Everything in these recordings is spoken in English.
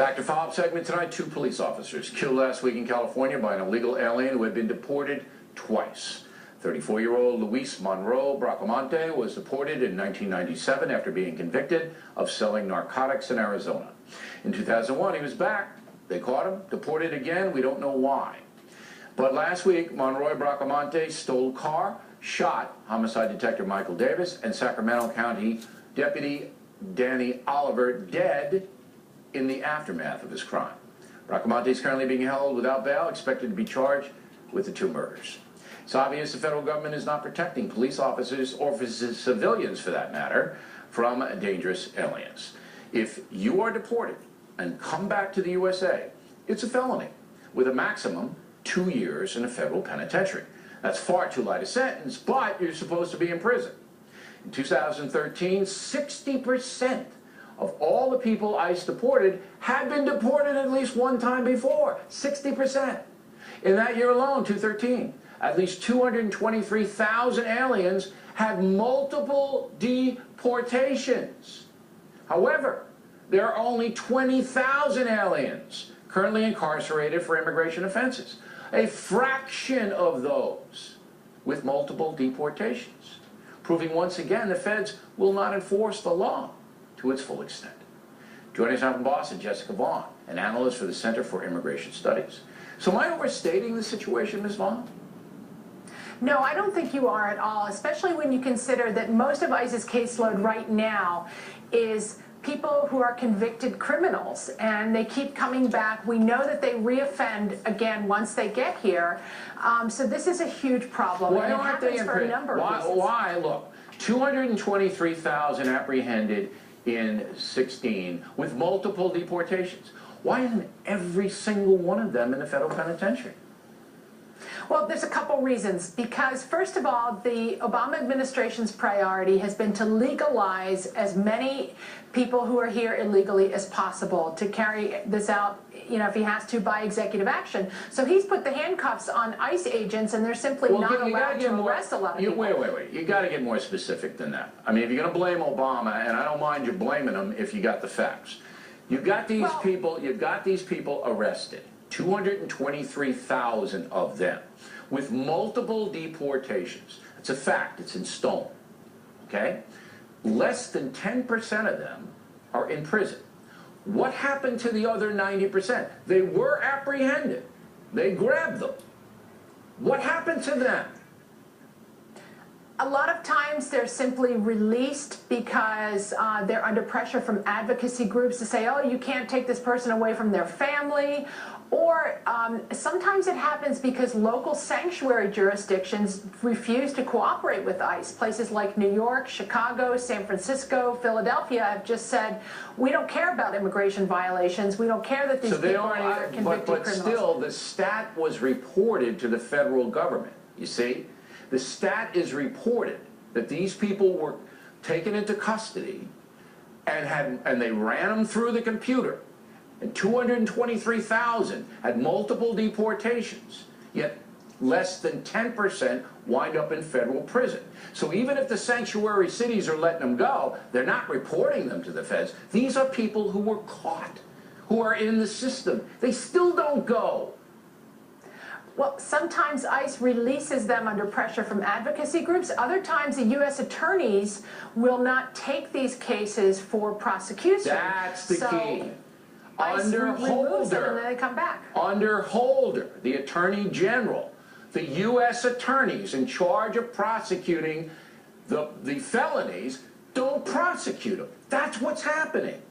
Back to follow-up segment tonight. 2 police officers killed last week in California by an illegal alien who had been deported twice. 34-year-old Luis Monroe Bracamonte was deported in 1997 after being convicted of selling narcotics in Arizona. In 2001, he was back. They caught him, deported again. We don't know why. But last week, Monroe Bracamonte stole a car, shot homicide detective Michael Davis and Sacramento County Deputy Danny Oliver dead in the aftermath of his crime. Bracamonte is currently being held without bail, expected to be charged with the 2 murders. It's obvious the federal government is not protecting police officers or civilians, for that matter, from dangerous aliens. If you are deported and come back to the USA, it's a felony with a maximum 2 years in a federal penitentiary. That's far too light a sentence, but you're supposed to be in prison. In 2013, 60% of all the people ICE deported had been deported at least one time before. 60%. In that year alone, 2013, at least 223,000 aliens had multiple deportations. However, there are only 20,000 aliens currently incarcerated for immigration offenses. A fraction of those with multiple deportations, proving once again the feds will not enforce the law to its full extent. Joining us now from Boston, Jessica Vaughn, an analyst for the Center for Immigration Studies. So am I overstating the situation, Ms. Vaughn? No, I don't think you are at all, especially when you consider that most of ICE's caseload right now is people who are convicted criminals, and they keep coming back. We know that they reoffend again once they get here. So this is a huge problem. Why and it aren't they happens for a number of reasons. Why? Look, 223,000 apprehended in 16 with multiple deportations. Why isn't every single one of them in the federal penitentiary? Well, there's a couple reasons. Because, first of all, the Obama administration's priority has been to legalize as many people who are here illegally as possible, to carry this out, you know, if he has to, by executive action. So he's put the handcuffs on ICE agents, and they're simply not allowed to arrest a lot of people. Wait. You got to get more specific than that. I mean, if you're going to blame Obama, and I don't mind you blaming him if you got the facts. You've got these people arrested. 223,000 of them with multiple deportations. It's a fact. It's in stone. Okay? Less than 10% of them are in prison. What happened to the other 90%? They were apprehended. They grabbed them. What happened to them? A lot of times they're simply released because they're under pressure from advocacy groups to say, oh, you can't take this person away from their family. Or sometimes it happens because local sanctuary jurisdictions refuse to cooperate with ICE. Places like New York, Chicago, San Francisco, Philadelphia have just said, we don't care about immigration violations. We don't care that these people are convicted criminals. But still, the stat was reported to the federal government, you see? The stat is reported that these people were taken into custody and they ran them through the computer. And 223,000 had multiple deportations, yet less than 10% wind up in federal prison. So even if the sanctuary cities are letting them go, they're not reporting them to the feds. These are people who were caught, who are in the system. They still don't go. Well, sometimes ICE releases them under pressure from advocacy groups. Other times the U.S. attorneys will not take these cases for prosecution. That's the key. Under Holder, and then they come back. Under Holder, the Attorney General, the U.S. attorneys in charge of prosecuting the felonies don't prosecute them. That's what's happening.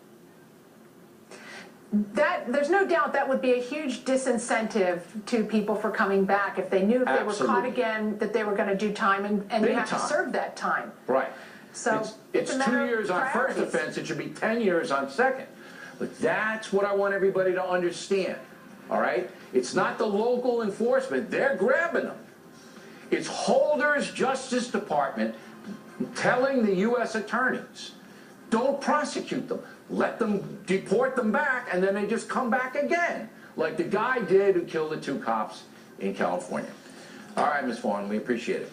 There's no doubt that would be a huge disincentive to people for coming back if they knew if they were caught again that they were going to do time and you have to serve that time. Right. So it's 2 years on first offense. It should be 10 years on second. But that's what I want everybody to understand, all right? It's not the local enforcement. They're grabbing them. It's Holder's Justice Department telling the U.S. attorneys, don't prosecute them. Let them deport them back, and then they just come back again, like the guy did who killed the 2 cops in California. All right, Ms. Vaughn, we appreciate it.